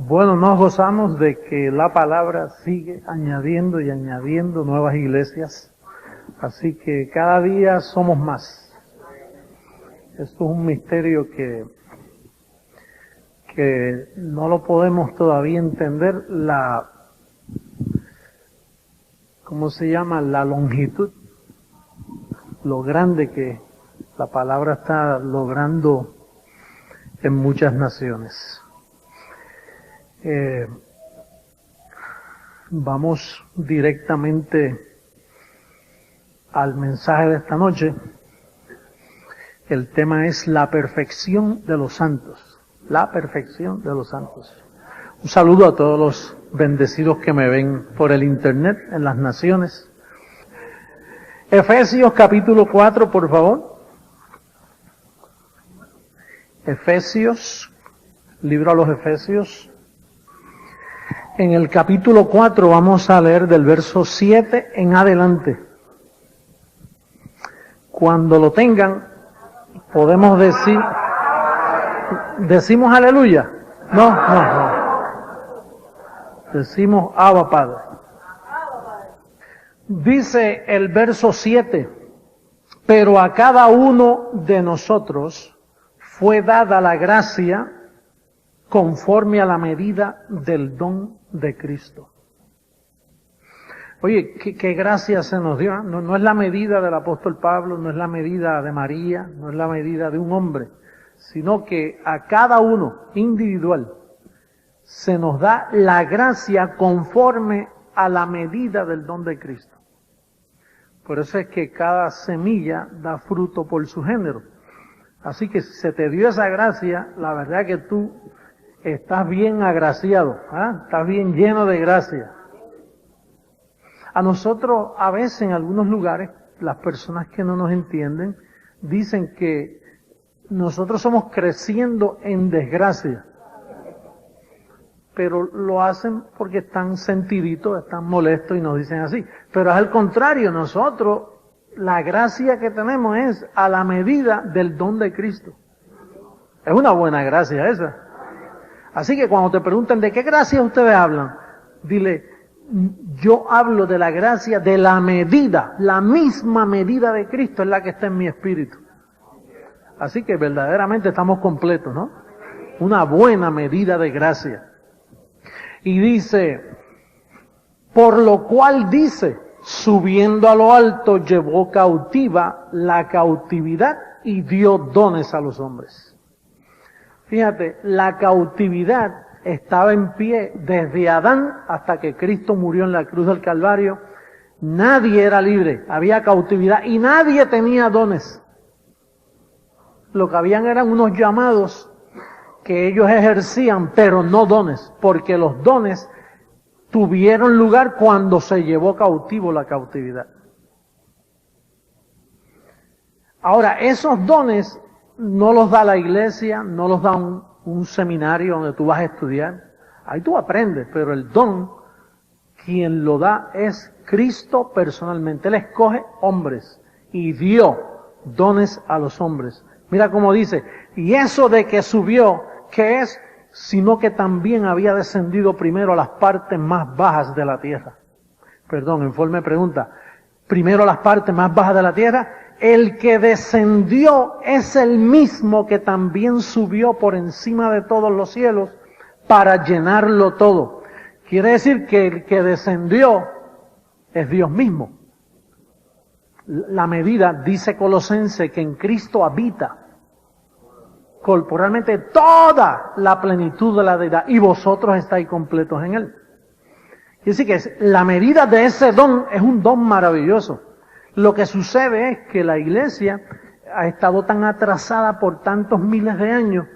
Bueno, nos gozamos de que la palabra sigue añadiendo y añadiendo nuevas iglesias. Así que cada día somos más. Esto es un misterio que no lo podemos todavía entender, ¿cómo se llama? La longitud, lo grande que la palabra está logrando en muchas naciones. Vamos directamente al mensaje de esta noche. El tema es la perfección de los santos. La perfección de los santos. Un saludo a todos los bendecidos que me ven por el internet en las naciones. Efesios capítulo 4, por favor. Efesios, libro a los Efesios. En el capítulo 4 vamos a leer del verso 7 en adelante. Cuando lo tengan, podemos decimos aleluya. No. Decimos Abba Padre. Dice el verso 7, pero a cada uno de nosotros fue dada la gracia conforme a la medida del don de Cristo. Oye, ¿qué gracia se nos dio? No es la medida del apóstol Pablo, no es la medida de María, no es la medida de un hombre, sino que a cada uno individual se nos da la gracia conforme a la medida del don de Cristo. Por eso es que cada semilla da fruto por su género. Así que si se te dio esa gracia, la verdad que tú estás bien agraciado, estás bien lleno de gracia. A nosotros, a veces en algunos lugares, las personas que no nos entienden, dicen que nosotros somos creciendo en desgracia. Pero lo hacen porque están sentiditos, están molestos y nos dicen así. Pero es al contrario, nosotros, la gracia que tenemos es a la medida del don de Cristo. Es una buena gracia esa. Así que cuando te pregunten de qué gracia ustedes hablan, dile, yo hablo de la gracia de la medida, la misma medida de Cristo es la que está en mi espíritu. Así que verdaderamente estamos completos, ¿no? Una buena medida de gracia. Y dice, por lo cual dice, subiendo a lo alto llevó cautiva la cautividad y dio dones a los hombres. Fíjate, la cautividad estaba en pie desde Adán hasta que Cristo murió en la cruz del Calvario. Nadie era libre, había cautividad y nadie tenía dones. Lo que habían eran unos llamados que ellos ejercían, pero no dones, porque los dones tuvieron lugar cuando se llevó cautivo la cautividad. Ahora, esos dones no los da la iglesia, no los da un seminario donde tú vas a estudiar. Ahí tú aprendes, pero el don, quien lo da es Cristo personalmente. Él escoge hombres y dio dones a los hombres. Mira cómo dice, y eso de que subió, ¿qué es? Sino que también había descendido primero a las partes más bajas de la tierra. Perdón, en forma de pregunta. Primero a las partes más bajas de la tierra. El que descendió es el mismo que también subió por encima de todos los cielos para llenarlo todo. Quiere decir que el que descendió es Dios mismo. La medida, dice Colosenses, que en Cristo habita corporalmente toda la plenitud de la deidad y vosotros estáis completos en Él. Quiere decir que la medida de ese don es un don maravilloso. Lo que sucede es que la iglesia ha estado tan atrasada por tantos miles de años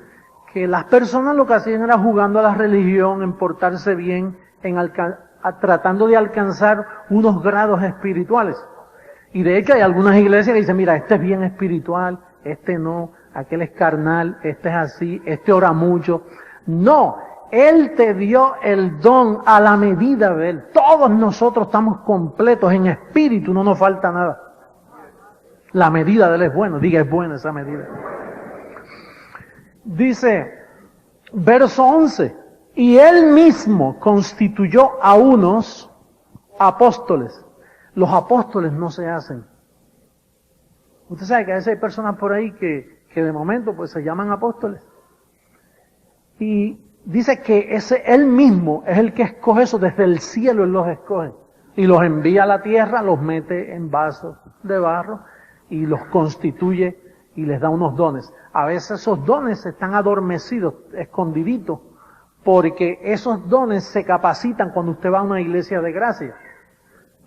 que las personas lo que hacían era jugando a la religión, en portarse bien, tratando de alcanzar unos grados espirituales. Y de hecho hay algunas iglesias que dicen, mira, este es bien espiritual, este no, aquel es carnal, este es así, este ora mucho. No, Él te dio el don a la medida de Él. Todos nosotros estamos completos en espíritu, no nos falta nada. La medida de Él es buena, diga es buena esa medida. Dice, verso 11, Y él mismo constituyó a unos apóstoles. Los apóstoles no se hacen. Usted sabe que a veces hay personas por ahí que de momento pues se llaman apóstoles. Y dice que él mismo es el que escoge eso, desde el cielo él los escoge. Y los envía a la tierra, los mete en vasos de barro y los constituye y les da unos dones. A veces esos dones están adormecidos, escondiditos, porque esos dones se capacitan cuando usted va a una iglesia de gracia.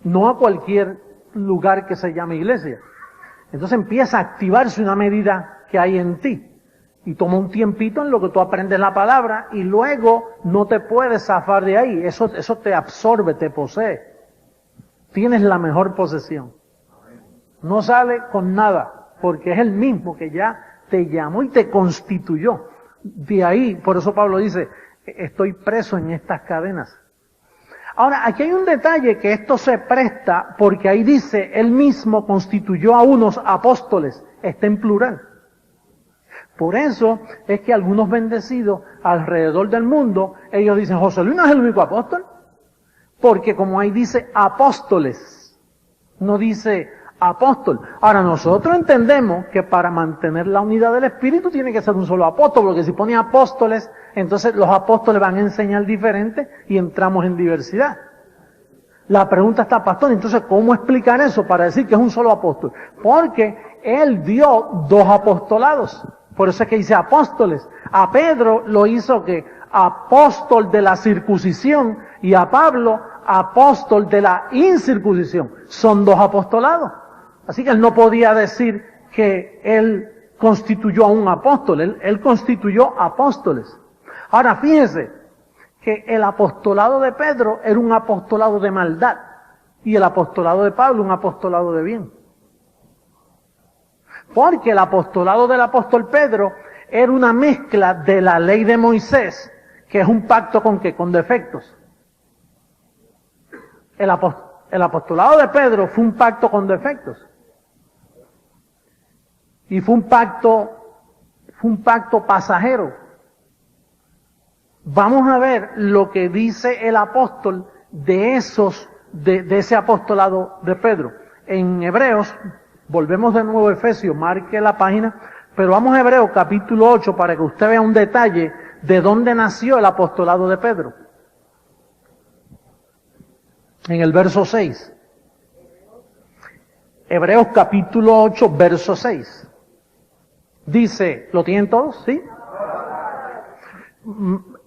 No a cualquier lugar que se llame iglesia. Entonces empieza a activarse una medida que hay en ti. Y toma un tiempito en lo que tú aprendes la palabra y luego no te puedes zafar de ahí. Eso te absorbe, te posee. Tienes la mejor posesión. No sale con nada, porque es el mismo que ya te llamó y te constituyó. De ahí, por eso Pablo dice, estoy preso en estas cadenas. Ahora, aquí hay un detalle que esto se presta, porque ahí dice, él mismo constituyó a unos apóstoles. Está en plural. Por eso es que algunos bendecidos alrededor del mundo, ellos dicen, José Luis no es el único apóstol. Porque como ahí dice apóstoles, no dice apóstol. Ahora nosotros entendemos que para mantener la unidad del Espíritu tiene que ser un solo apóstol, porque si pone apóstoles, entonces los apóstoles van a enseñar diferente y entramos en diversidad. La pregunta está, pastor, entonces ¿cómo explicar eso para decir que es un solo apóstol? Porque él dio dos apostolados. Por eso es que dice apóstoles. A Pedro lo hizo que apóstol de la circuncisión y a Pablo apóstol de la incircuncisión. Son dos apostolados. Así que él no podía decir que él constituyó a un apóstol. Él constituyó apóstoles. Ahora fíjense que el apostolado de Pedro era un apostolado de maldad y el apostolado de Pablo un apostolado de bien. Porque el apostolado del apóstol Pedro era una mezcla de la ley de Moisés, que es un pacto con ¿qué? Con defectos. El apostolado de Pedro fue un pacto con defectos. Y fue un pacto pasajero. Vamos a ver lo que dice el apóstol de ese apostolado de Pedro. En Hebreos, volvemos de nuevo a Efesios, marque la página, pero vamos a Hebreos capítulo 8 para que usted vea un detalle de dónde nació el apostolado de Pedro. En el verso 6. Hebreos capítulo 8, verso 6. Dice, ¿lo tienen todos? ¿Sí?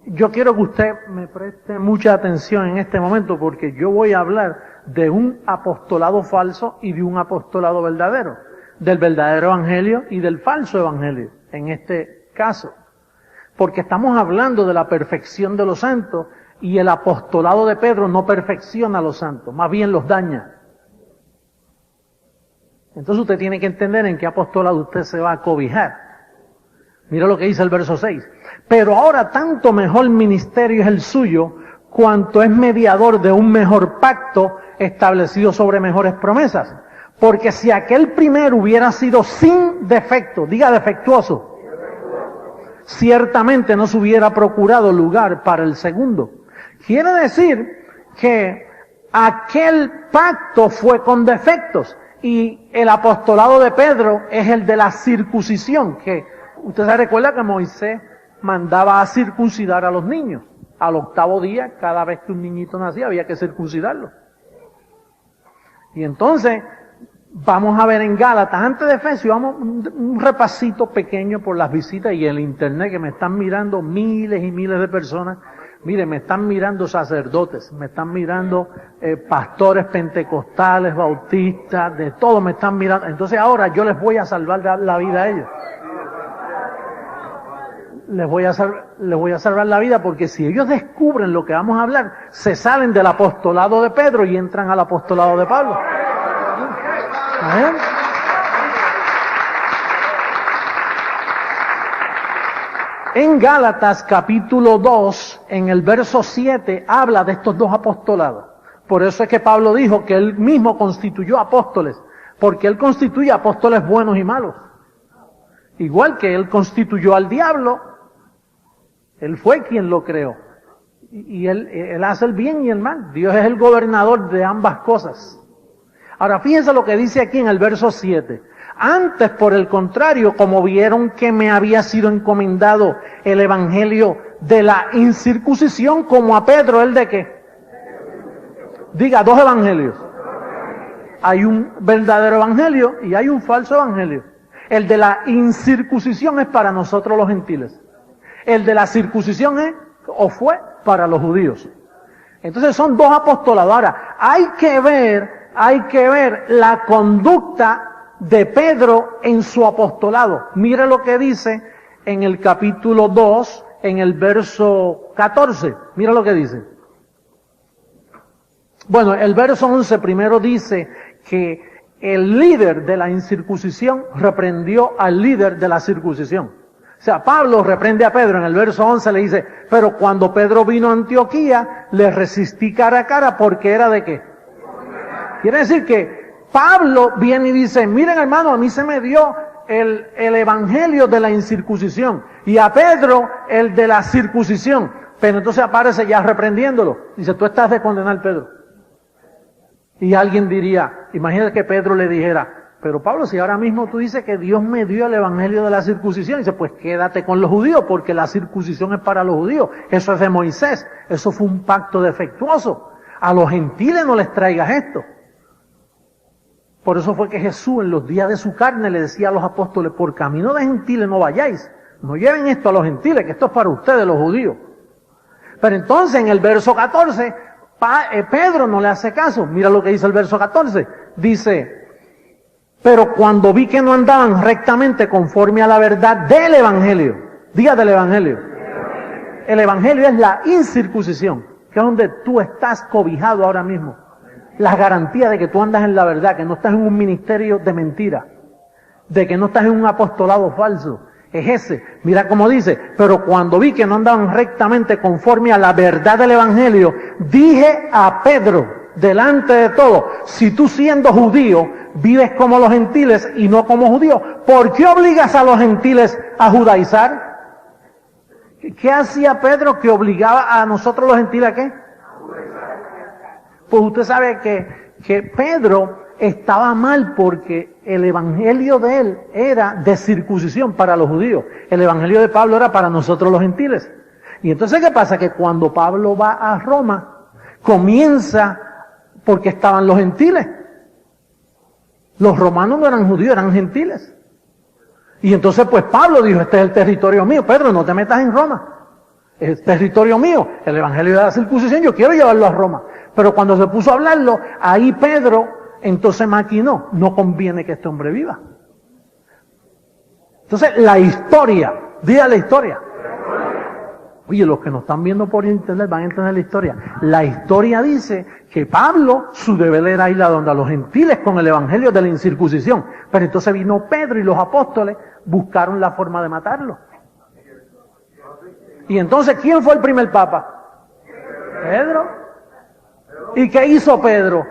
Yo quiero que usted me preste mucha atención en este momento porque yo voy a hablar de un apostolado falso y de un apostolado verdadero. Del verdadero evangelio y del falso evangelio, en este caso. Porque estamos hablando de la perfección de los santos y el apostolado de Pedro no perfecciona a los santos, más bien los daña. Entonces usted tiene que entender en qué apostolado usted se va a cobijar. Mira lo que dice el verso 6. Pero ahora tanto mejor ministerio es el suyo, cuanto es mediador de un mejor pacto establecido sobre mejores promesas. Porque si aquel primero hubiera sido sin defecto, diga defectuoso, ciertamente no se hubiera procurado lugar para el segundo. Quiere decir que aquel pacto fue con defectos y el apostolado de Pedro es el de la circuncisión, que usted se recuerda que Moisés mandaba a circuncidar a los niños. Al octavo día, cada vez que un niñito nacía, había que circuncidarlo. Y entonces, vamos a ver en Gálatas, antes de Efesios, vamos un repasito pequeño por las visitas y el internet, que me están mirando miles y miles de personas. Mire, me están mirando sacerdotes, me están mirando pastores pentecostales, bautistas, de todo me están mirando. Entonces ahora yo les voy a salvar la vida a ellos. Les voy a salvar la vida porque si ellos descubren lo que vamos a hablar, se salen del apostolado de Pedro y entran al apostolado de Pablo. ¿Amén? En Gálatas capítulo 2, en el verso 7, habla de estos dos apostolados. Por eso es que Pablo dijo que él mismo constituyó apóstoles, porque él constituye apóstoles buenos y malos. Igual que él constituyó al diablo, él fue quien lo creó. Y él hace el bien y el mal. Dios es el gobernador de ambas cosas. Ahora fíjense lo que dice aquí en el verso 7. Antes, por el contrario, como vieron que me había sido encomendado el evangelio de la incircuncisión, como a Pedro, ¿el de qué? Diga, dos evangelios. Hay un verdadero evangelio y hay un falso evangelio. El de la incircuncisión es para nosotros los gentiles. El de la circuncisión es, o fue, para los judíos. Entonces son dos apostolados. Ahora, hay que ver la conducta de Pedro en su apostolado. Mire lo que dice en el capítulo 2, en el verso 14. Mira lo que dice. Bueno, el verso 11 primero dice que el líder de la incircuncisión reprendió al líder de la circuncisión. O sea, Pablo reprende a Pedro. En el verso 11 le dice, pero cuando Pedro vino a Antioquía, le resistí cara a cara porque era de qué. Quiere decir que Pablo viene y dice, miren hermano, a mí se me dio el evangelio de la incircuncisión y a Pedro el de la circuncisión. Pero entonces aparece ya reprendiéndolo. Dice, tú estás de condenar, Pedro. Y alguien diría, imagínate que Pedro le dijera, pero Pablo, si ahora mismo tú dices que Dios me dio el evangelio de la circuncisión, dice, pues quédate con los judíos, porque la circuncisión es para los judíos. Eso es de Moisés. Eso fue un pacto defectuoso. A los gentiles no les traigas esto. Por eso fue que Jesús en los días de su carne le decía a los apóstoles, por camino de gentiles no vayáis. No lleven esto a los gentiles, que esto es para ustedes, los judíos. Pero entonces en el verso 14, Pedro no le hace caso. Mira lo que dice el verso 14. Dice, pero cuando vi que no andaban rectamente conforme a la verdad del evangelio. Diga del evangelio. El evangelio es la incircuncisión, que es donde tú estás cobijado ahora mismo. La garantía de que tú andas en la verdad, que no estás en un ministerio de mentira, de que no estás en un apostolado falso. Es ese. Mira cómo dice, pero cuando vi que no andaban rectamente conforme a la verdad del evangelio, dije a Pedro, delante de todo, si tú siendo judío, vives como los gentiles y no como judíos, ¿por qué obligas a los gentiles a judaizar? ¿Qué hacía Pedro que obligaba a nosotros los gentiles a qué? Pues usted sabe que Pedro estaba mal porque el evangelio de él era de circuncisión para los judíos. El evangelio de Pablo era para nosotros los gentiles. Y entonces, ¿qué pasa? Que cuando Pablo va a Roma, comienza porque estaban los gentiles. Los romanos no eran judíos, eran gentiles. Y entonces, pues Pablo dijo, este es el territorio mío. Pedro, no te metas en Roma. Es territorio mío. El evangelio de la circuncisión, yo quiero llevarlo a Roma. Pero cuando se puso a hablarlo, ahí Pedro entonces maquinó, no conviene que este hombre viva. Entonces, la historia, diga la historia. Oye, los que nos están viendo por internet van a entender la historia. La historia dice que Pablo, su deber era ir a donde a los gentiles con el evangelio de la incircuncisión. Pero entonces vino Pedro y los apóstoles buscaron la forma de matarlo. Y entonces, ¿quién fue el primer papa? Pedro. ¿Y qué hizo Pedro?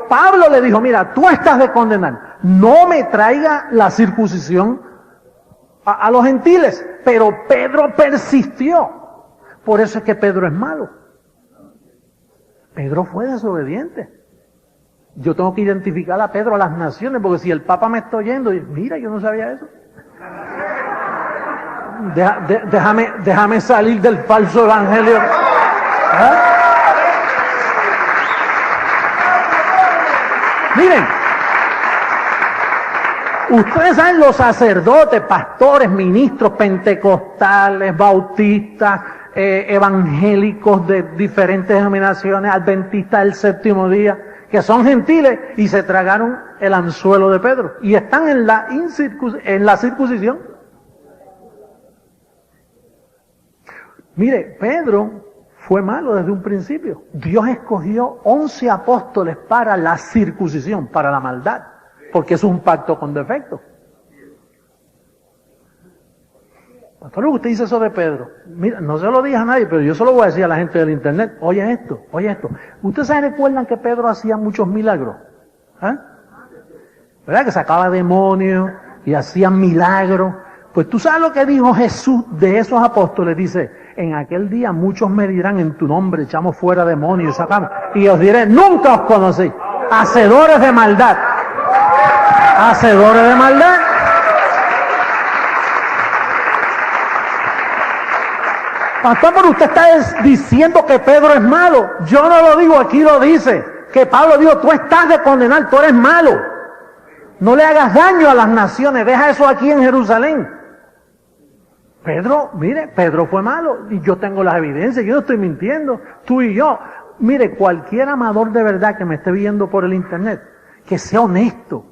Pablo le dijo, mira, tú estás de condenar, no me traiga la circuncisión a los gentiles. Pero Pedro persistió. Por eso es que Pedro es malo. Pedro fue desobediente. Yo tengo que identificar a Pedro a las naciones, porque si el Papa me está oyendo, mira, yo no sabía eso. Déjame salir del falso evangelio. ¿Ah? Miren, ustedes saben, los sacerdotes, pastores, ministros, pentecostales, bautistas, evangélicos de diferentes denominaciones, adventistas del séptimo día, que son gentiles y se tragaron el anzuelo de Pedro y están en la circuncisión. Mire, Pedro fue malo desde un principio. Dios escogió 11 apóstoles para la circuncisión, para la maldad, porque es un pacto con defecto. Pastor, usted dice eso de Pedro. Mira, no se lo dije a nadie, pero yo se lo voy a decir a la gente del internet. Oye esto. ¿Ustedes se recuerdan que Pedro hacía muchos milagros? ¿Ah? ¿Verdad? Que sacaba demonios y hacía milagros. Pues tú sabes lo que dijo Jesús de esos apóstoles. Dice, en aquel día muchos me dirán en tu nombre, echamos fuera demonios, sacamos, y os diré, nunca os conocí, hacedores de maldad. Hacedores de maldad. Pastor, pero usted está diciendo que Pedro es malo. Yo no lo digo, aquí lo dice. Que Pablo dijo, tú estás de condenar, tú eres malo. No le hagas daño a las naciones, deja eso aquí en Jerusalén. Pedro, mire, Pedro fue malo y yo tengo las evidencias, yo no estoy mintiendo, tú y yo. Mire, cualquier amador de verdad que me esté viendo por el internet, que sea honesto.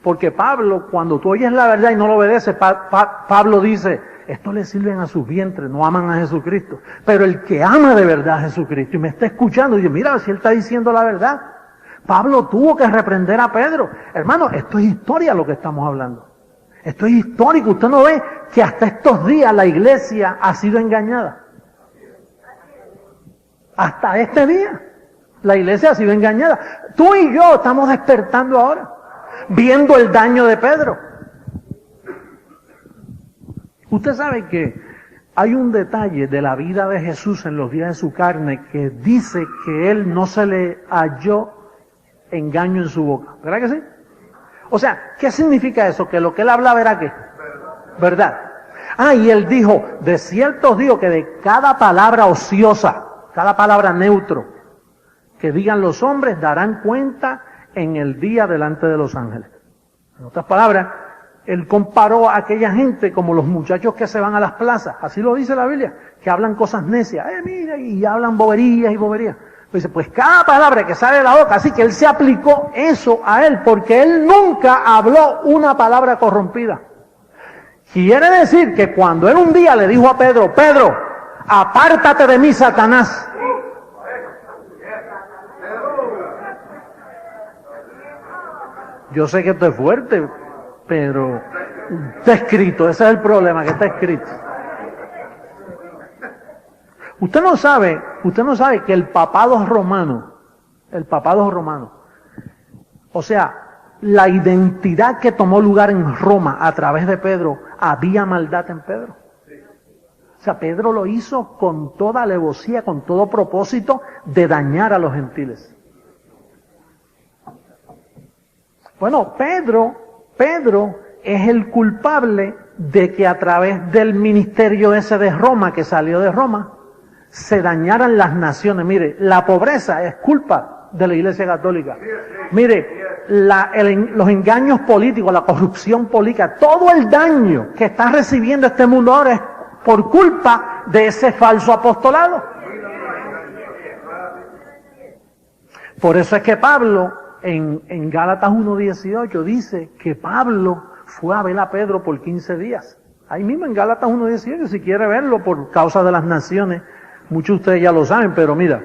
Porque Pablo, cuando tú oyes la verdad y no lo obedeces, Pablo dice, esto le sirven a sus vientres, no aman a Jesucristo. Pero el que ama de verdad a Jesucristo y me está escuchando, dice, mira, si él está diciendo la verdad. Pablo tuvo que reprender a Pedro. Hermano, esto es historia lo que estamos hablando. Esto es histórico. Usted no ve que hasta estos días la iglesia ha sido engañada. Hasta este día la iglesia ha sido engañada. Tú y yo estamos despertando ahora, viendo el daño de Pedro. Usted sabe que hay un detalle de la vida de Jesús en los días de su carne que dice que él no se le halló engaño en su boca. ¿Verdad que sí? O sea, ¿qué significa eso? Que lo que él hablaba era ¿qué? ¿Verdad? Ah, y él dijo, de cierto os digo que de cada palabra ociosa, cada palabra neutro, que digan los hombres, darán cuenta en el día delante de los ángeles. En otras palabras, él comparó a aquella gente como los muchachos que se van a las plazas, así lo dice la Biblia, que hablan cosas necias, mira, y hablan boberías y boberías. Dice, pues cada palabra que sale de la boca, así que él se aplicó eso a él, porque él nunca habló una palabra corrompida. Quiere decir que cuando él un día le dijo a Pedro, Pedro, apártate de mí, Satanás. Yo sé que esto es fuerte, pero está escrito, ese es el problema, que está escrito. Usted no sabe que el papado romano, o sea, la identidad que tomó lugar en Roma a través de Pedro, había maldad en Pedro. O sea, Pedro lo hizo con toda alevosía, con todo propósito de dañar a los gentiles. Bueno, Pedro es el culpable de que a través del ministerio ese de Roma, que salió de Roma, se dañaran las naciones. Mire, la pobreza es culpa de la Iglesia Católica. Mire, los engaños políticos, la corrupción política, todo el daño que está recibiendo este mundo ahora es por culpa de ese falso apostolado. Por eso es que Pablo, en Gálatas 1:18, dice que Pablo fue a ver a Pedro por 15 días. Ahí mismo en Gálatas 1:18, si quiere verlo por causa de las naciones. Muchos de ustedes ya lo saben, pero mira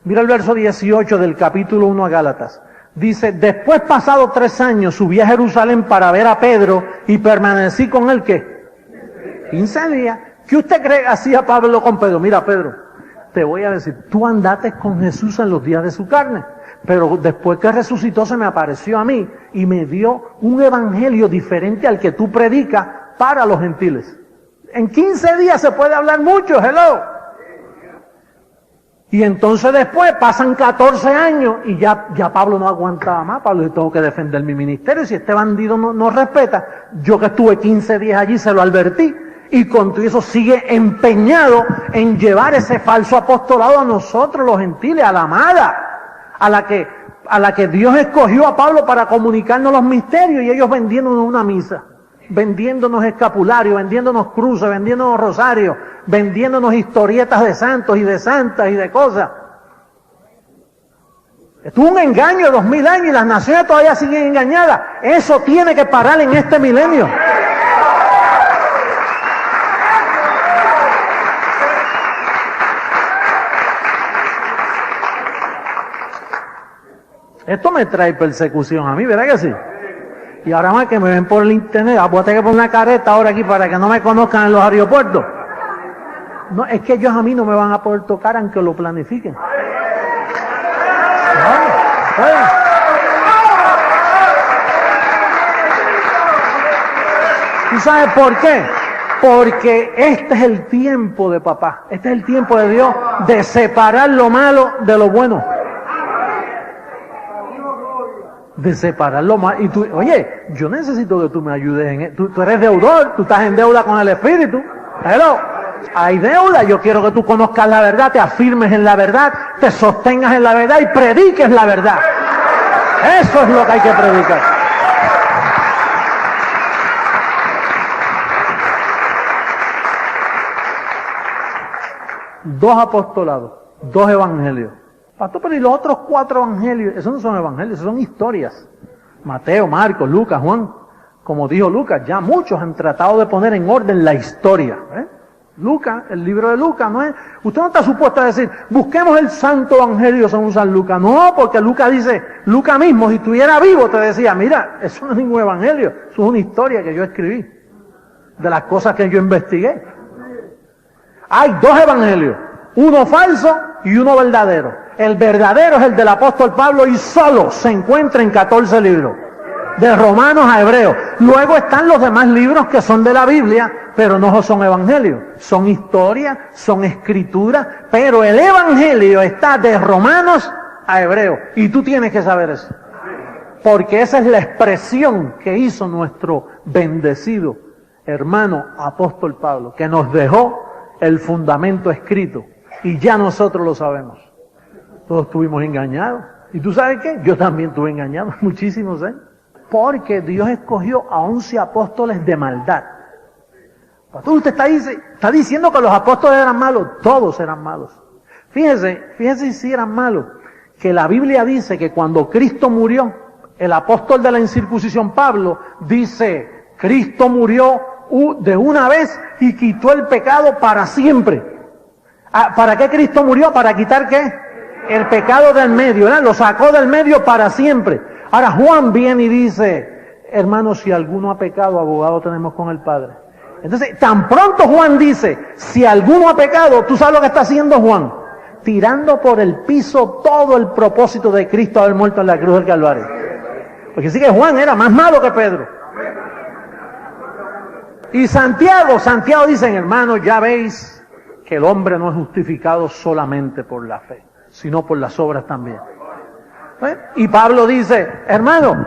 el verso 18 del capítulo 1 a Gálatas. Dice, después pasado 3 años subí a Jerusalén para ver a Pedro y permanecí con él, ¿qué? 15 días. ¿Qué usted cree que hacía Pablo con Pedro? Mira, Pedro, te voy a decir, tú andaste con Jesús en los días de su carne, pero después que resucitó se me apareció a mí y me dio un evangelio diferente al que tú predicas para los gentiles. En 15 días se puede hablar mucho, hello. Y entonces después pasan 14 años y ya Pablo no aguantaba más. Pablo dice, tengo que defender mi ministerio. Si este bandido no respeta, yo que estuve 15 días allí se lo advertí. Y con todo eso sigue empeñado en llevar ese falso apostolado a nosotros los gentiles, a la amada, a la que Dios escogió a Pablo para comunicarnos los misterios y ellos vendiéndonos una misa, vendiéndonos escapularios, vendiéndonos cruces, vendiéndonos rosarios, vendiéndonos historietas de santos y de santas y de cosas. Esto es un engaño de 2000 años y las naciones todavía siguen engañadas. Eso tiene que parar en este milenio. Esto me trae persecución a mí, ¿verdad que sí? Y ahora más que me ven por el internet, voy a tener que poner una careta ahora aquí para que no me conozcan en los aeropuertos. No, es que ellos a mí no me van a poder tocar aunque lo planifiquen. ¿Tú sabes por qué? Porque este es el tiempo de papá, este es el tiempo de Dios de separar lo malo de lo bueno. De separar lo malo. Y tú, oye, yo necesito que tú me ayudes en esto. Tú eres deudor, tú estás en deuda con el Espíritu. Hello. Hay deuda, yo quiero que tú conozcas la verdad, te afirmes en la verdad, te sostengas en la verdad y prediques la verdad. Eso es lo que hay que predicar. Dos apostolados, dos evangelios. Pastor, pero y los otros 4 evangelios, esos no son evangelios, esos son historias. Mateo, Marcos, Lucas, Juan. Como dijo Lucas, ya muchos han tratado de poner en orden la historia. Lucas, el libro de Lucas, no es. Usted no está supuesto a decir, busquemos el santo evangelio según San Lucas. No, porque Lucas dice, Lucas mismo, si estuviera vivo, te decía, mira, eso no es ningún evangelio, eso es una historia que yo escribí, de las cosas que yo investigué. Hay 2 evangelios, uno falso y uno verdadero. El verdadero es el del apóstol Pablo y solo se encuentra en 14 libros, de Romanos a Hebreos. Luego están los demás libros que son de la Biblia, pero no son evangelios, son historias, son escrituras, pero el evangelio está de Romanos a Hebreos. Y tú tienes que saber eso, porque esa es la expresión que hizo nuestro bendecido hermano apóstol Pablo, que nos dejó el fundamento escrito, y ya nosotros lo sabemos. Todos estuvimos engañados. ¿Y tú sabes qué? Yo también estuve engañado muchísimos años. Porque Dios escogió a 11 apóstoles de maldad. Pastor, usted está diciendo que los apóstoles eran malos. Todos eran malos. Fíjese si eran malos. Que la Biblia dice que cuando Cristo murió, el apóstol de la incircuncisión Pablo dice, Cristo murió de una vez y quitó el pecado para siempre. ¿Para qué Cristo murió? ¿Para quitar qué? El pecado del medio, ¿verdad? Lo sacó del medio para siempre. Ahora Juan viene y dice, hermanos, si alguno ha pecado, abogado tenemos con el Padre. Entonces, tan pronto Juan dice, si alguno ha pecado, ¿tú sabes lo que está haciendo Juan? Tirando por el piso todo el propósito de Cristo haber muerto en la cruz del Calvario. Porque sí que Juan era más malo que Pedro. Y Santiago dicen, hermanos, ya veis que el hombre no es justificado solamente por la fe, sino por las obras también. Y Pablo dice, hermano,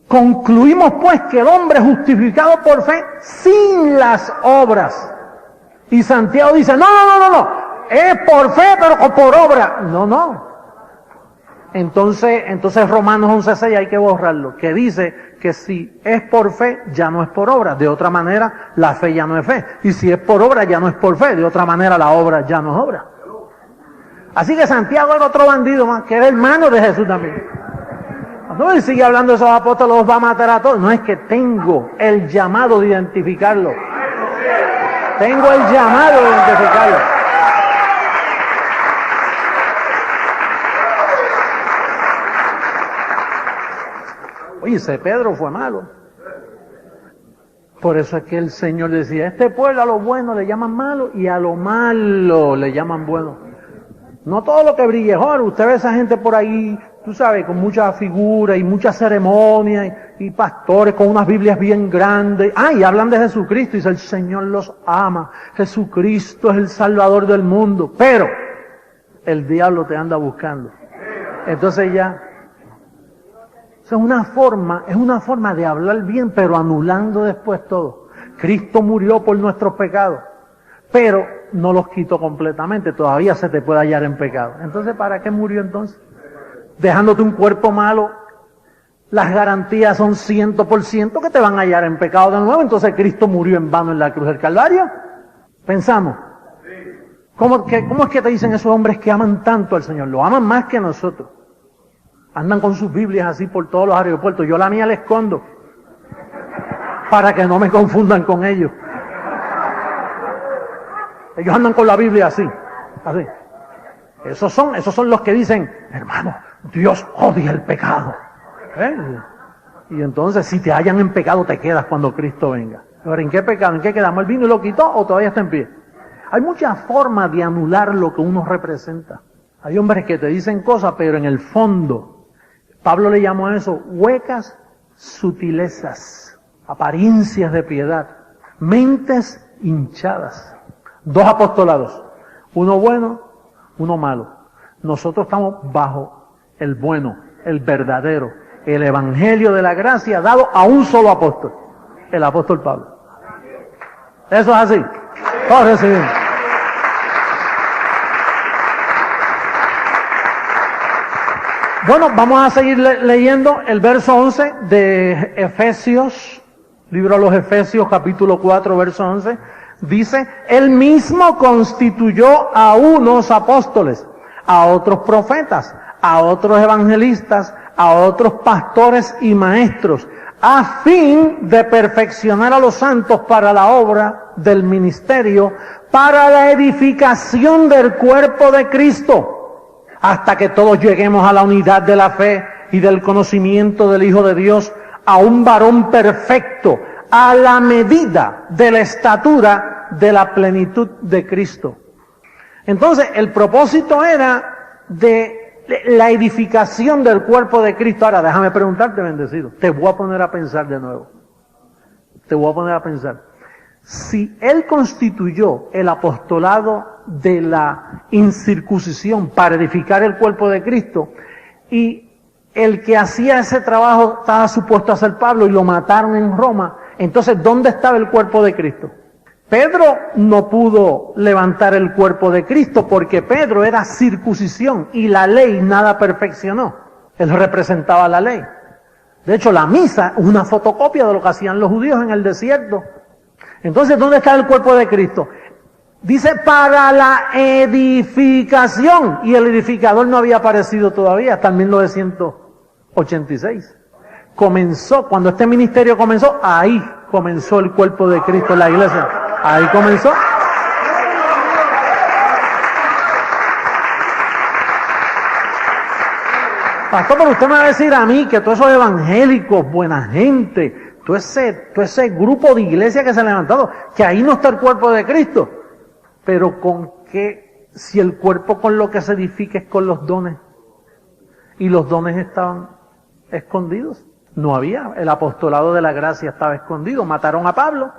concluimos pues que el hombre es justificado por fe sin las obras. Y Santiago dice, no, es por fe pero por obra. No. Entonces Romanos 11:6 hay que borrarlo, que dice que si es por fe ya no es por obra. De otra manera la fe ya no es fe. Y si es por obra ya no es por fe. De otra manera la obra ya no es obra. Así que Santiago era otro bandido más, que era hermano de Jesús también. Cuando él sigue hablando de esos apóstoles, los va a matar a todos. No, es que tengo el llamado de identificarlo. Tengo el llamado de identificarlo. Oye, ese Pedro fue malo. Por eso es que el Señor decía, este pueblo a lo bueno le llaman malo y a lo malo le llaman bueno. No todo lo que brille es oro. Usted ve a esa gente por ahí, tú sabes, con muchas figuras y muchas ceremonias y pastores con unas Biblias bien grandes. Y hablan de Jesucristo y dice, el Señor los ama. Jesucristo es el Salvador del mundo. Pero el diablo te anda buscando. Entonces ya, es una forma de hablar bien, pero anulando después todo. Cristo murió por nuestros pecados, pero no los quitó completamente, todavía se te puede hallar en pecado. Entonces, ¿para qué murió entonces? Dejándote un cuerpo malo, las garantías son 100% que te van a hallar en pecado de nuevo. Entonces Cristo murió en vano en la cruz del Calvario. Pensamos, ¿cómo es que te dicen esos hombres que aman tanto al Señor? Lo aman más que nosotros. Andan con sus Biblias así por todos los aeropuertos. Yo la mía la escondo para que no me confundan con ellos. Ellos andan con la Biblia así. Esos son los que dicen, hermano, Dios odia el pecado. Y entonces, si te hallan en pecado, te quedas cuando Cristo venga. Ahora, ¿en qué pecado? ¿En qué quedamos? ¿El vino y lo quitó o todavía está en pie? Hay muchas formas de anular lo que uno representa. Hay hombres que te dicen cosas, pero en el fondo, Pablo le llamó a eso huecas sutilezas, apariencias de piedad. Mentes hinchadas. 2 apostolados. Uno bueno, uno malo. Nosotros estamos bajo el bueno, el verdadero, el evangelio de la gracia dado a un solo apóstol, el apóstol Pablo. Eso es así. Todos recibimos. Bueno, vamos a seguir leyendo el verso 11 de Efesios, libro de los Efesios, capítulo 4, verso 11. Dice, Él mismo constituyó a unos apóstoles, a otros profetas, a otros evangelistas, a otros pastores y maestros, a fin de perfeccionar a los santos para la obra del ministerio, para la edificación del cuerpo de Cristo, hasta que todos lleguemos a la unidad de la fe y del conocimiento del Hijo de Dios, a un varón perfecto, a la medida de la estatura de la plenitud de Cristo. Entonces, el propósito era de la edificación del cuerpo de Cristo. Ahora, déjame preguntarte, bendecido, te voy a poner a pensar de nuevo. Te voy a poner a pensar. Si Él constituyó el apostolado de la incircuncisión para edificar el cuerpo de Cristo, y el que hacía ese trabajo estaba supuesto a ser Pablo y lo mataron en Roma, entonces, ¿dónde estaba el cuerpo de Cristo? Pedro no pudo levantar el cuerpo de Cristo porque Pedro era circuncisión y la ley nada perfeccionó. Él representaba la ley. De hecho, la misa es una fotocopia de lo que hacían los judíos en el desierto. Entonces, ¿dónde está el cuerpo de Cristo? Dice, para la edificación. Y el edificador no había aparecido todavía hasta el 1986. Comenzó, cuando este ministerio comenzó, ahí comenzó el cuerpo de Cristo en la iglesia. Ahí comenzó. Pastor, pero usted me va a decir a mí que todos esos evangélicos, buena gente, todo ese grupo de iglesia que se ha levantado, que ahí no está el cuerpo de Cristo. Pero con qué, si el cuerpo con lo que se edifica es con los dones, y los dones estaban escondidos. No había, el apostolado de la gracia estaba escondido. Mataron a Pablo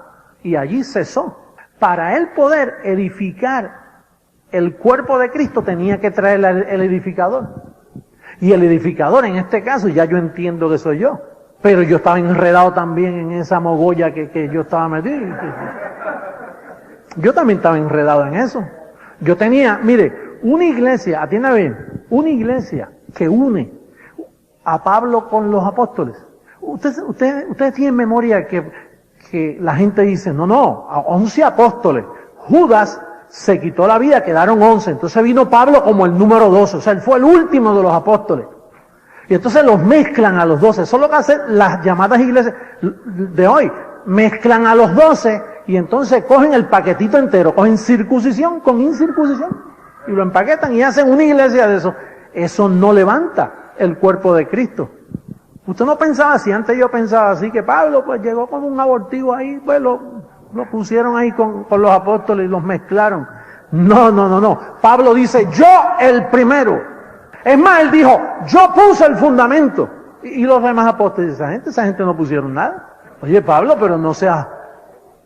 y allí cesó. Para él poder edificar el cuerpo de Cristo tenía que traer el edificador. Y el edificador en este caso, ya yo entiendo que soy yo, pero yo estaba enredado también en esa mogolla que yo estaba metido. Yo también estaba enredado en eso. Yo tenía, mire, una iglesia, atienda bien, una iglesia que une a Pablo con los apóstoles. Ustedes tienen memoria que la gente dice, no, a 11 apóstoles. Judas se quitó la vida, quedaron 11. Entonces vino Pablo como el número 12. O sea, él fue el último de los apóstoles. Y entonces los mezclan a los 12. Eso es lo que hacen las llamadas iglesias de hoy. Mezclan a los 12 y entonces cogen el paquetito entero. Cogen circuncisión con incircuncisión. Y lo empaquetan y hacen una iglesia de eso. Eso no levanta el cuerpo de Cristo. Usted no pensaba así, antes yo pensaba así, que Pablo pues llegó como un abortivo ahí, pues lo pusieron ahí con los apóstoles y los mezclaron. No. Pablo dice, yo el primero. Es más, él dijo, yo puse el fundamento. Y los demás apóstoles, esa gente no pusieron nada. Oye Pablo, pero no seas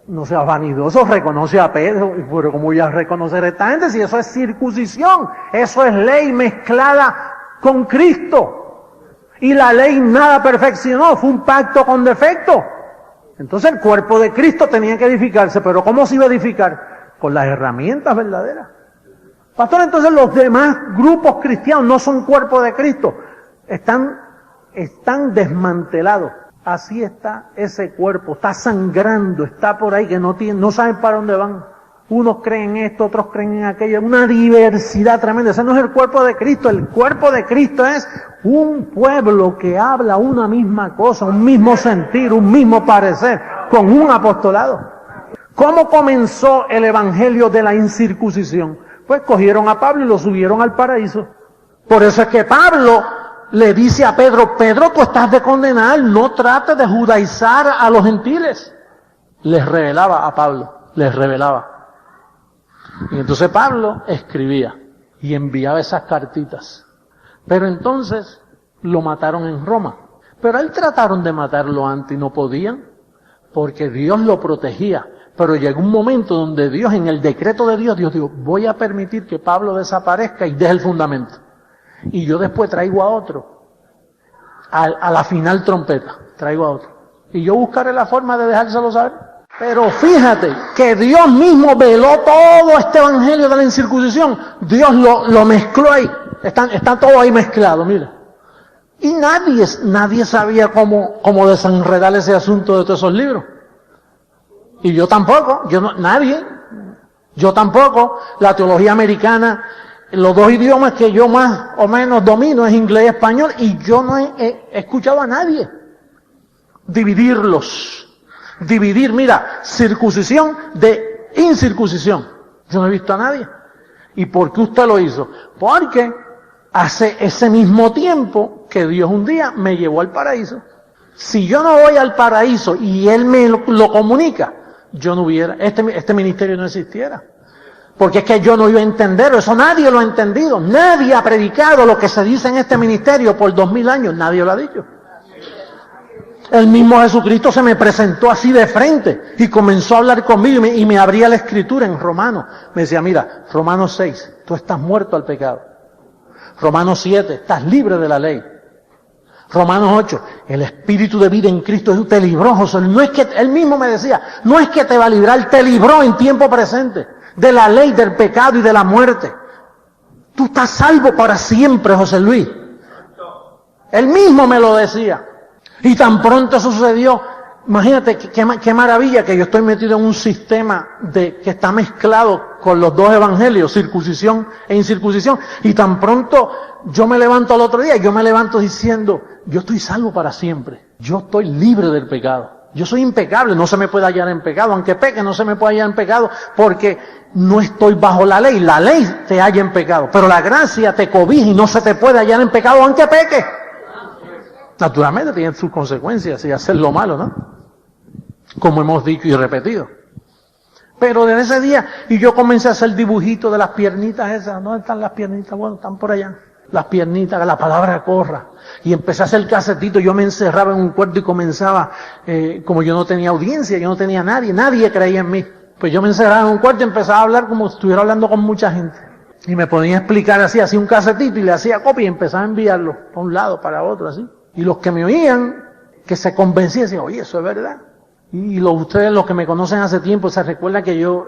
vanidoso, reconoce a Pedro. Pero ¿cómo voy a reconocer a esta gente si eso es circuncisión? Eso es ley mezclada con Cristo. Y la ley nada perfeccionó, fue un pacto con defecto. Entonces el cuerpo de Cristo tenía que edificarse, pero ¿cómo se iba a edificar? Con las herramientas verdaderas. Pastor, entonces los demás grupos cristianos no son cuerpo de Cristo, están desmantelados. Así está ese cuerpo, está sangrando, está por ahí que no saben para dónde van. Unos creen esto, otros creen en aquello, una diversidad tremenda. Ese no es el cuerpo de Cristo. El cuerpo de Cristo es un pueblo que habla una misma cosa, un mismo sentir, un mismo parecer, con un apostolado. ¿Cómo comenzó el evangelio de la incircuncisión? Pues cogieron a Pablo y lo subieron al paraíso. Por eso es que Pablo le dice a Pedro, Pedro, tú estás de condenar, no trates de judaizar a los gentiles. Les revelaba a Pablo, les revelaba. Y entonces Pablo escribía y enviaba esas cartitas. Pero entonces lo mataron en Roma. Pero a él trataron de matarlo antes y no podían, porque Dios lo protegía. Pero llegó un momento donde Dios, en el decreto de Dios, Dios dijo, voy a permitir que Pablo desaparezca y deje el fundamento. Y yo después traigo a otro. A la final trompeta, traigo a otro. Y yo buscaré la forma de dejárselo saber. Pero fíjate que Dios mismo veló todo este evangelio de la incircuncisión. Dios lo mezcló ahí. Está todo ahí mezclado, mira. Y nadie sabía cómo desenredar ese asunto de todos esos libros. Y yo tampoco, nadie. Yo tampoco. La teología americana, los dos idiomas que yo más o menos domino es inglés y español, y yo no he escuchado a nadie dividir, mira, circuncisión de incircuncisión. Yo no he visto a nadie. ¿Y por qué usted lo hizo? Porque hace ese mismo tiempo que Dios un día me llevó al paraíso. Si yo no voy al paraíso y Él me lo comunica, yo no hubiera, este ministerio no existiera. Porque es que yo no iba a entender, eso nadie lo ha entendido. Nadie ha predicado lo que se dice en este ministerio por 2000 años, nadie lo ha dicho. El mismo Jesucristo se me presentó así de frente y comenzó a hablar conmigo y me abría la escritura en Romanos. Me decía, mira, Romanos 6, tú estás muerto al pecado. Romanos 7, estás libre de la ley. Romanos 8, el espíritu de vida en Cristo Jesús te libró, José. No es que, él mismo me decía, no es que te va a librar, te libró en tiempo presente de la ley, del pecado y de la muerte. Tú estás salvo para siempre, José Luis. Él mismo me lo decía. Y tan pronto eso sucedió, imagínate qué maravilla que yo estoy metido en un sistema que está mezclado con los dos evangelios, circuncisión e incircuncisión. Y tan pronto yo me levanto al otro día, yo me levanto diciendo, yo estoy salvo para siempre. Yo estoy libre del pecado. Yo soy impecable, no se me puede hallar en pecado. Aunque peque, no se me puede hallar en pecado porque no estoy bajo la ley. La ley te halla en pecado, pero la gracia te cobija y no se te puede hallar en pecado aunque peque. Naturalmente tiene sus consecuencias y hacer lo malo, ¿no? Como hemos dicho y repetido. Pero desde ese día, y yo comencé a hacer dibujitos de las piernitas esas. ¿Dónde están las piernitas? Bueno, están por allá. Las piernitas, que la palabra corra. Y empecé a hacer casetitos, yo me encerraba en un cuarto y comenzaba, como yo no tenía audiencia, yo no tenía nadie creía en mí. Pues yo me encerraba en un cuarto y empezaba a hablar como si estuviera hablando con mucha gente. Y me ponía a explicar así, hacía un casetito y le hacía copia y empezaba a enviarlo para un lado, para otro, así. Y los que me oían, que se convencían, decían, oye, eso es verdad. Y ustedes, los que me conocen hace tiempo, se recuerdan que yo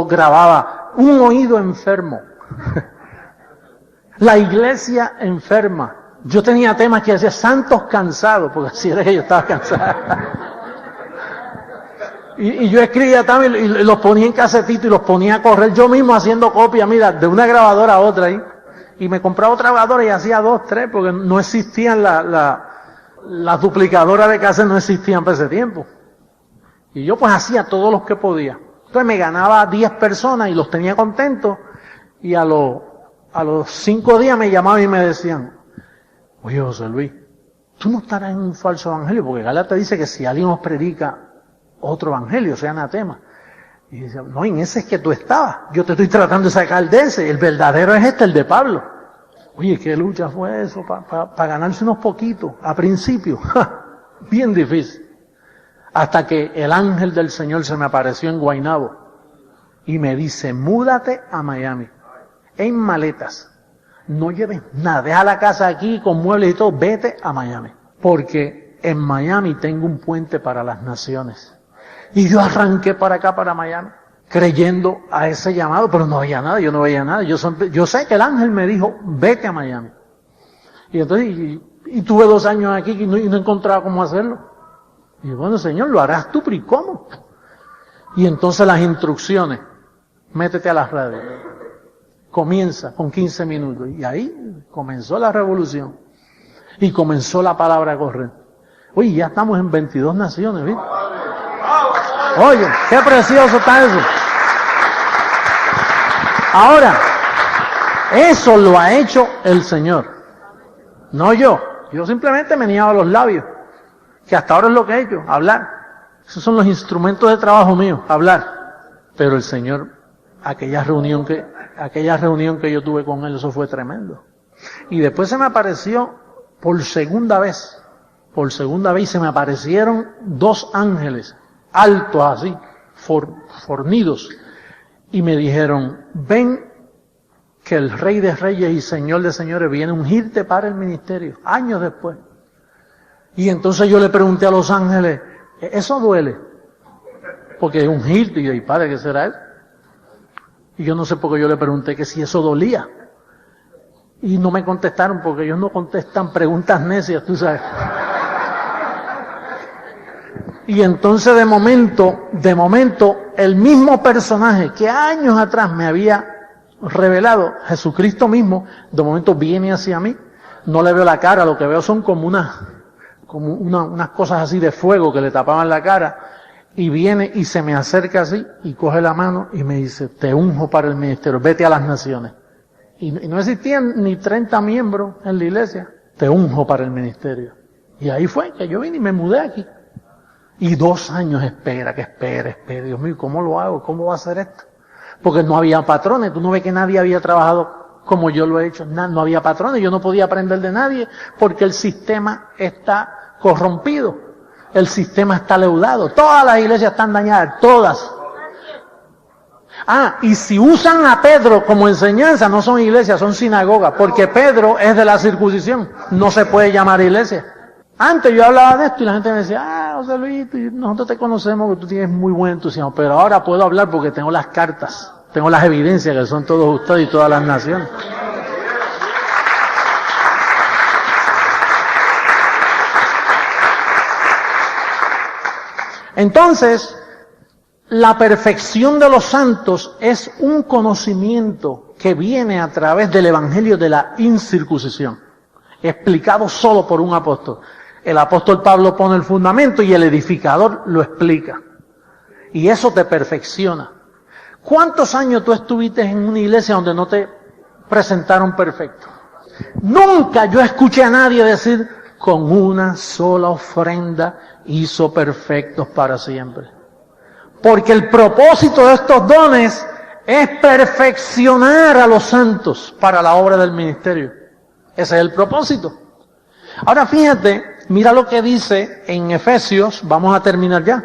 grababa un oído enfermo. La iglesia enferma. Yo tenía temas que decía santos cansados, porque así era que yo estaba cansado. Y yo escribía también y los ponía en casetito y los ponía a correr yo mismo haciendo copia, mira, de una grabadora a otra ahí. Y me compraba otra grabadora y hacía 2, 3, porque no existían las duplicadoras de cassette, no existían para ese tiempo. Y yo pues hacía todos los que podía. Entonces me ganaba 10 personas y los tenía contentos. Y a los 5 días me llamaban y me decían, oye José Luis, tú no estarás en un falso evangelio, porque Gálatas dice que si alguien os predica otro evangelio, sea anatema. Y decía, no, en ese es que tú estabas. Yo te estoy tratando de sacar de ese. El verdadero es el de Pablo. Oye, qué lucha fue eso para ganarse unos poquitos. A principio, bien difícil. Hasta que el ángel del Señor se me apareció en Guaynabo y me dice, múdate a Miami. En maletas. No lleves nada. Deja la casa aquí con muebles y todo. Vete a Miami. Porque en Miami tengo un puente para las naciones. Y yo arranqué para acá, para Miami, creyendo a ese llamado, pero no había nada, yo no veía nada. Yo sé que el ángel me dijo, vete a Miami. Y entonces, y tuve 2 años aquí y no encontraba cómo hacerlo. Y bueno, Señor, lo harás tú, pero ¿y cómo? Y entonces las instrucciones, métete a las redes, comienza con 15 minutos. Y ahí comenzó la revolución. Y comenzó la palabra a correr. Oye, ya estamos en 22 naciones, ¿viste? Oye, qué precioso está eso. Ahora, eso lo ha hecho el Señor, no yo. Yo simplemente me niaba los labios, que hasta ahora es lo que he hecho, hablar. Esos son los instrumentos de trabajo mío, hablar. Pero el Señor, aquella reunión que yo tuve con Él, eso fue tremendo. Y después se me apareció por segunda vez se me aparecieron 2 ángeles, altos así, fornidos, y me dijeron, ven que el Rey de Reyes y Señor de Señores viene a ungirte para el ministerio, años después. Y entonces yo le pregunté a los ángeles, ¿eso duele? Porque ungirte, y yo, ¿y padre, qué será eso? Y yo no sé por qué yo le pregunté que si eso dolía. Y no me contestaron, porque ellos no contestan preguntas necias, tú sabes. Y entonces de momento, el mismo personaje que años atrás me había revelado, Jesucristo mismo, de momento viene hacia mí. No le veo la cara, lo que veo son como unas cosas así de fuego que le tapaban la cara. Y viene y se me acerca así y coge la mano y me dice, te unjo para el ministerio, vete a las naciones. Y no existían ni 30 miembros en la iglesia, te unjo para el ministerio. Y ahí fue que yo vine y me mudé aquí. Y 2 años espera, Dios mío, ¿cómo lo hago? ¿Cómo va a hacer esto? Porque no había patrones, tú no ves que nadie había trabajado como yo lo he hecho, no había patrones, yo no podía aprender de nadie porque el sistema está corrompido, el sistema está leudado, todas las iglesias están dañadas, todas. Y si usan a Pedro como enseñanza, no son iglesias, son sinagogas, porque Pedro es de la circuncisión, no se puede llamar iglesia. Antes yo hablaba de esto y la gente me decía, José Luis, nosotros te conocemos porque tú tienes muy buen entusiasmo, pero ahora puedo hablar porque tengo las cartas, tengo las evidencias que son todos ustedes y todas las naciones. Entonces, la perfección de los santos es un conocimiento que viene a través del evangelio de la incircuncisión, explicado solo por un apóstol. El apóstol Pablo pone el fundamento y el edificador lo explica. Y eso te perfecciona. ¿Cuántos años tú estuviste en una iglesia donde no te presentaron perfecto? Nunca yo escuché a nadie decir, con una sola ofrenda hizo perfectos para siempre. Porque el propósito de estos dones es perfeccionar a los santos para la obra del ministerio. Ese es el propósito. Ahora fíjate, mira lo que dice en Efesios, vamos a terminar ya.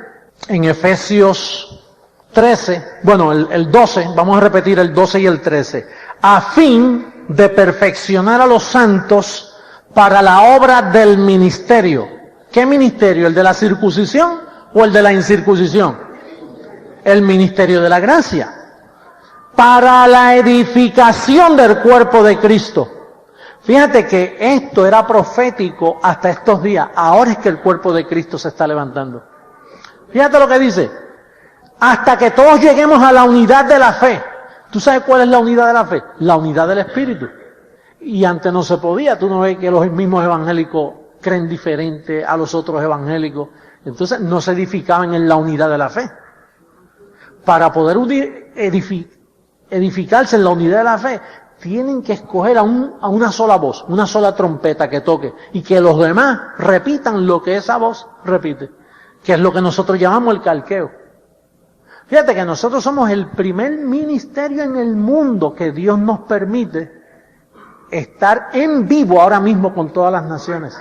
En Efesios 13, bueno, el 12, vamos a repetir el 12 y el 13. A fin de perfeccionar a los santos para la obra del ministerio. ¿Qué ministerio? ¿El de la circuncisión o el de la incircuncisión? El ministerio de la gracia. Para la edificación del cuerpo de Cristo. Fíjate que esto era profético hasta estos días. Ahora es que el cuerpo de Cristo se está levantando. Fíjate lo que dice. Hasta que todos lleguemos a la unidad de la fe. ¿Tú sabes cuál es la unidad de la fe? La unidad del Espíritu. Y antes no se podía. Tú no ves que los mismos evangélicos creen diferente a los otros evangélicos. Entonces no se edificaban en la unidad de la fe. Para poder edificarse en la unidad de la fe, tienen que escoger a una sola voz, una sola trompeta que toque, y que los demás repitan lo que esa voz repite, que es lo que nosotros llamamos el calqueo. Fíjate que nosotros somos el primer ministerio en el mundo que Dios nos permite estar en vivo ahora mismo con todas las naciones.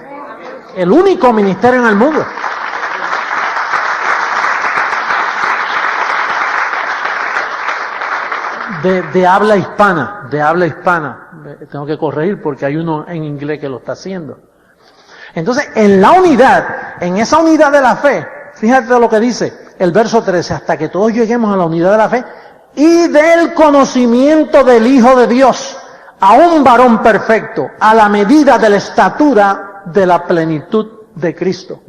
El único ministerio en el mundo. De habla hispana. Tengo que corregir porque hay uno en inglés que lo está haciendo. Entonces, en la unidad, en esa unidad de la fe, fíjate lo que dice el verso 13, hasta que todos lleguemos a la unidad de la fe y del conocimiento del Hijo de Dios, a un varón perfecto, a la medida de la estatura de la plenitud de Cristo.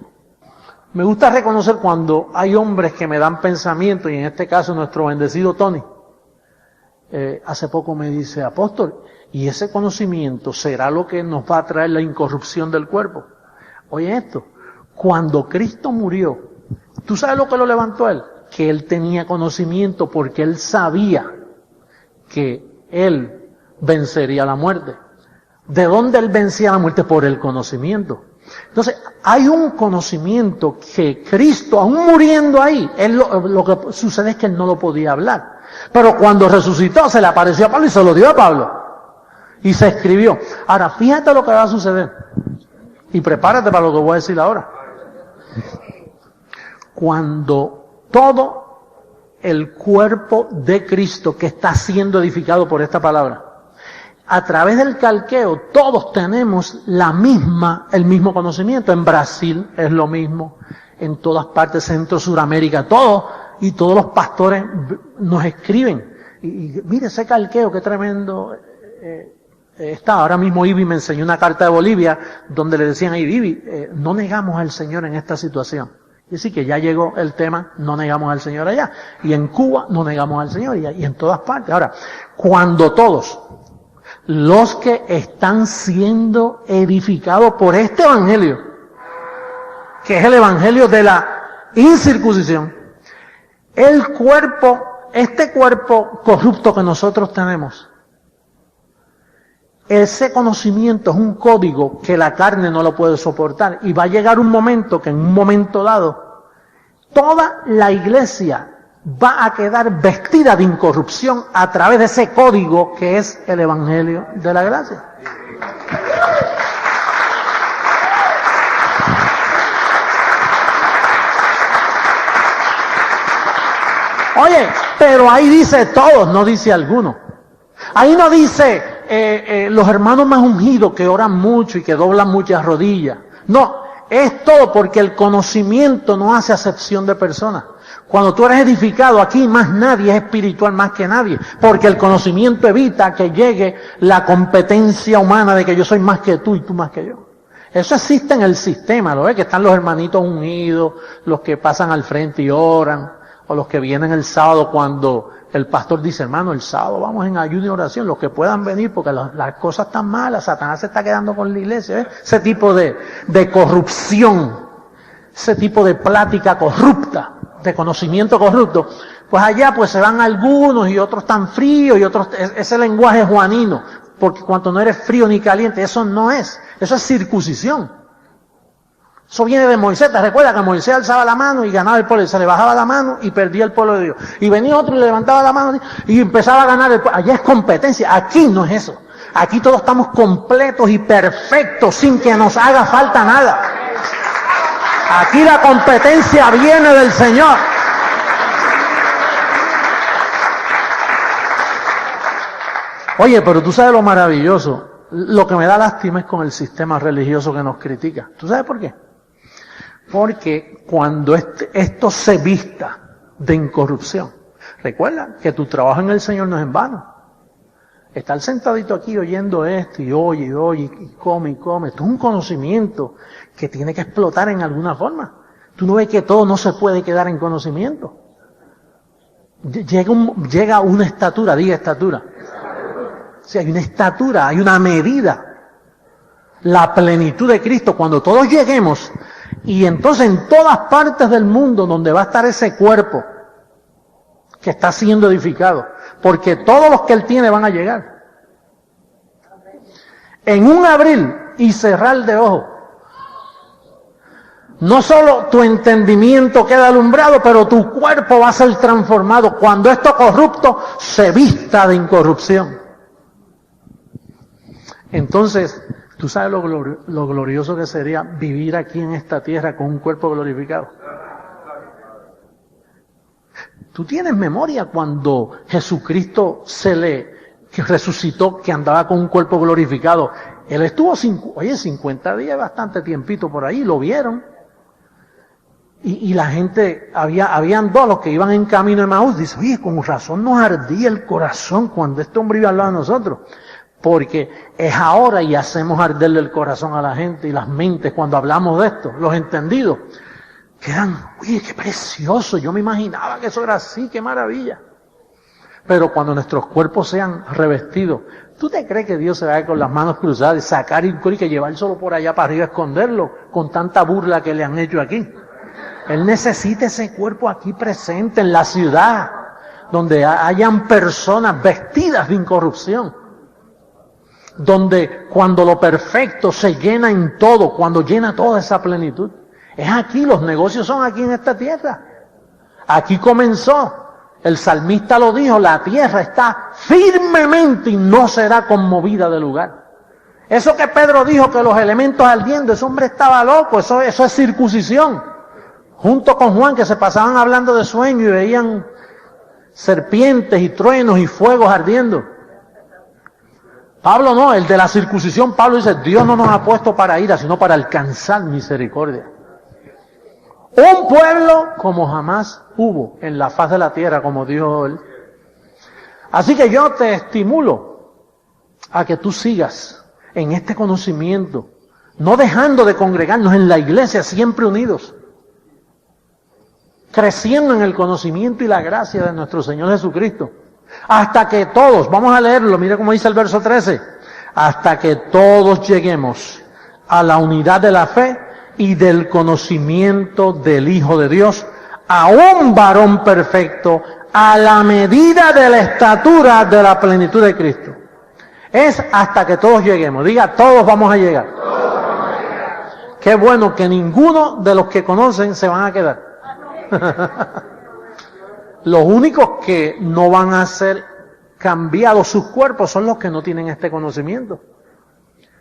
Me gusta reconocer cuando hay hombres que me dan pensamiento, y en este caso nuestro bendecido Tony, hace poco me dice, apóstol, ¿y ese conocimiento será lo que nos va a traer la incorrupción del cuerpo? Oye esto, cuando Cristo murió, ¿tú sabes lo que lo levantó él? Que él tenía conocimiento porque él sabía que él vencería la muerte. ¿De dónde él vencía la muerte? Por el conocimiento. Entonces, hay un conocimiento que Cristo, aún muriendo ahí, lo que sucede es que él no lo podía hablar. Pero cuando resucitó, se le apareció a Pablo y se lo dio a Pablo. Y se escribió. Ahora, fíjate lo que va a suceder. Y prepárate para lo que voy a decir ahora. Cuando todo el cuerpo de Cristo que está siendo edificado por esta palabra. A través del calqueo todos tenemos el mismo conocimiento. En Brasil es lo mismo, en todas partes, Centro, Suramérica, todo, y todos los pastores nos escriben. Y mire ese calqueo, qué tremendo está. Ahora mismo Ivy me enseñó una carta de Bolivia donde le decían, Ivy, no negamos al Señor en esta situación. Y así que ya llegó el tema, no negamos al Señor allá. Y en Cuba no negamos al Señor, y en todas partes. Ahora, cuando todos los que están siendo edificados por este evangelio, que es el evangelio de la incircuncisión, este cuerpo corrupto que nosotros tenemos, ese conocimiento es un código que la carne no lo puede soportar, y va a llegar un momento que en un momento dado toda la iglesia va a quedar vestida de incorrupción a través de ese código que es el evangelio de la gracia. Oye, pero ahí dice todos, no dice alguno. Ahí no dice los hermanos más ungidos que oran mucho y que doblan muchas rodillas. No, es todo, porque el conocimiento no hace acepción de personas. Cuando tú eres edificado, aquí más nadie es espiritual más que nadie, porque el conocimiento evita que llegue la competencia humana de que yo soy más que tú y tú más que yo. Eso existe en el sistema, ¿lo ves? Que están los hermanitos unidos, los que pasan al frente y oran, o los que vienen el sábado cuando el pastor dice, hermano, el sábado vamos en ayuno y oración, los que puedan venir porque las cosas están malas, Satanás se está quedando con la iglesia, ¿ves? Ese tipo de corrupción, ese tipo de plática corrupta, de conocimiento corrupto, pues allá pues se van algunos y otros están fríos y otros, ese lenguaje juanino, porque cuando no eres frío ni caliente, eso no es, eso es circuncisión. Eso viene de Moisés. ¿Te recuerdas que Moisés alzaba la mano y ganaba el pueblo? Se le bajaba la mano y perdía el pueblo de Dios. Y venía otro y le levantaba la mano y empezaba a ganar el pueblo. Allá es competencia. Aquí no es eso. Aquí todos estamos completos y perfectos sin que nos haga falta nada. Aquí la competencia viene del Señor. Oye, pero tú sabes lo maravilloso. Lo que me da lástima es con el sistema religioso que nos critica. ¿Tú sabes por qué? Porque cuando esto se vista de incorrupción, recuerda que tu trabajo en el Señor no es en vano. Estar sentadito aquí oyendo esto y oye, y come. Esto es un conocimiento que tiene que explotar en alguna forma. Tú no ves que todo no se puede quedar en conocimiento. Llega una estatura, diga estatura. Si hay una estatura, hay una medida. La plenitud de Cristo, cuando todos lleguemos, y entonces en todas partes del mundo donde va a estar ese cuerpo que está siendo edificado, porque todos los que Él tiene van a llegar. En un abrir y cerrar de ojos, no solo tu entendimiento queda alumbrado, pero tu cuerpo va a ser transformado cuando esto corrupto se vista de incorrupción. Entonces, ¿tú sabes lo glorioso que sería vivir aquí en esta tierra con un cuerpo glorificado? Tú tienes memoria cuando Jesucristo que resucitó, que andaba con un cuerpo glorificado. Él estuvo 50 días, bastante tiempito por ahí, lo vieron. Y la gente, habían dos los que iban en camino de Emaús, dice, oye, con razón nos ardía el corazón cuando este hombre iba al lado de nosotros. Porque es ahora y hacemos arderle el corazón a la gente y las mentes cuando hablamos de esto, los entendidos. Quedan, oye, qué precioso, yo me imaginaba que eso era así, qué maravilla. Pero cuando nuestros cuerpos sean revestidos, ¿tú te crees que Dios se va a ir con las manos cruzadas y sacar y que llevárselo por allá para arriba a esconderlo con tanta burla que le han hecho aquí? Él necesita ese cuerpo aquí presente en la ciudad, donde hayan personas vestidas de incorrupción. Donde cuando lo perfecto se llena en todo, cuando llena toda esa plenitud. Es aquí, los negocios son aquí en esta tierra. Aquí comenzó. El salmista lo dijo, la tierra está firmemente y no será conmovida de lugar. Eso que Pedro dijo, que los elementos ardiendo, ese hombre estaba loco, eso es circuncisión. Junto con Juan, que se pasaban hablando de sueño y veían serpientes y truenos y fuegos ardiendo. Pablo no, el de la circuncisión, Pablo dice, Dios no nos ha puesto para ira, sino para alcanzar misericordia. Un pueblo como jamás hubo en la faz de la tierra, como dijo él. Así que yo te estimulo a que tú sigas en este conocimiento, no dejando de congregarnos en la iglesia, siempre unidos, creciendo en el conocimiento y la gracia de nuestro Señor Jesucristo, hasta que todos, vamos a leerlo, mira cómo dice el verso 13, hasta que todos lleguemos a la unidad de la fe y del conocimiento del Hijo de Dios, a un varón perfecto, a la medida de la estatura de la plenitud de Cristo. Es hasta que todos lleguemos. Diga, todos vamos a llegar. Qué bueno que ninguno de los que conocen se van a quedar. Los únicos que no van a ser cambiados sus cuerpos son los que no tienen este conocimiento.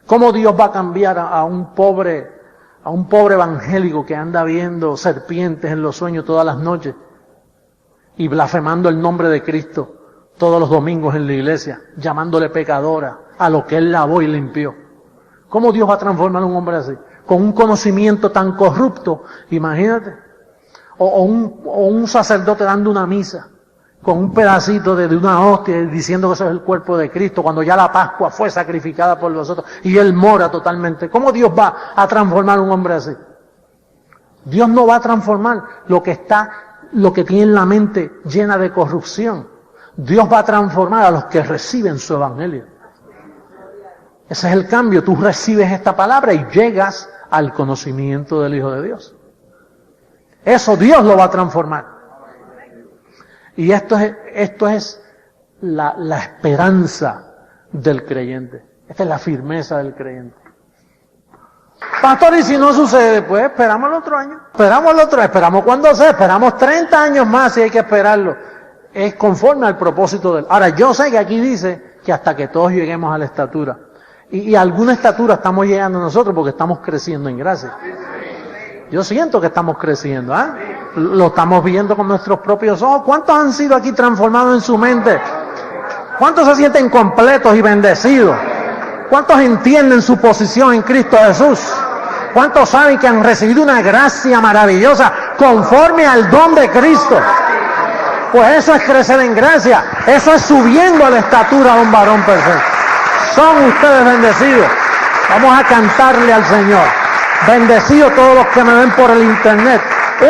¿Cómo Dios va a cambiar a un pobre evangélico que anda viendo serpientes en los sueños todas las noches y blasfemando el nombre de Cristo todos los domingos en la iglesia, llamándole pecadora a lo que Él lavó y limpió? ¿Cómo Dios va a transformar a un hombre así? Con un conocimiento tan corrupto, imagínate. O un sacerdote dando una misa con un pedacito de una hostia diciendo que eso es el cuerpo de Cristo, cuando ya la Pascua fue sacrificada por nosotros y Él mora totalmente. ¿Cómo Dios va a transformar a un hombre así? Dios no va a transformar lo que tiene en la mente llena de corrupción. Dios va a transformar a los que reciben su evangelio. Ese es el cambio. Tú recibes esta palabra y llegas al conocimiento del Hijo de Dios. Eso Dios lo va a transformar. Y esto es la esperanza del creyente. Esta es la firmeza del creyente. Pastor, y si no sucede, pues esperamos el otro año. Esperamos cuando sea, esperamos 30 años más si hay que esperarlo. Es conforme al propósito de Él. Ahora, yo sé que aquí dice que hasta que todos lleguemos a la estatura. Y a alguna estatura estamos llegando nosotros porque estamos creciendo en gracia. Yo siento que estamos creciendo, ¿ah? Lo estamos viendo con nuestros propios ojos. ¿Cuántos han sido aquí transformados en su mente? ¿Cuántos se sienten completos y bendecidos? ¿Cuántos entienden su posición en Cristo Jesús? ¿Cuántos saben que han recibido una gracia maravillosa conforme al don de Cristo? Pues eso es crecer en gracia. Eso es subiendo a la estatura de un varón perfecto. Son ustedes bendecidos. Vamos a cantarle al Señor. Bendecidos todos los que me ven por el internet.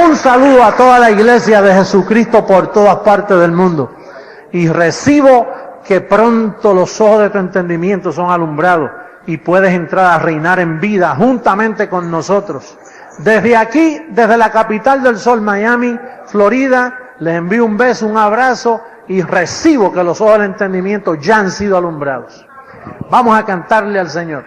Un saludo a toda la iglesia de Jesucristo por todas partes del mundo. Y recibo que pronto los ojos de tu entendimiento son alumbrados y puedes entrar a reinar en vida juntamente con nosotros. Desde aquí, desde la capital del sol, Miami, Florida, les envío un beso, un abrazo y recibo que los ojos del entendimiento ya han sido alumbrados. Vamos a cantarle al Señor.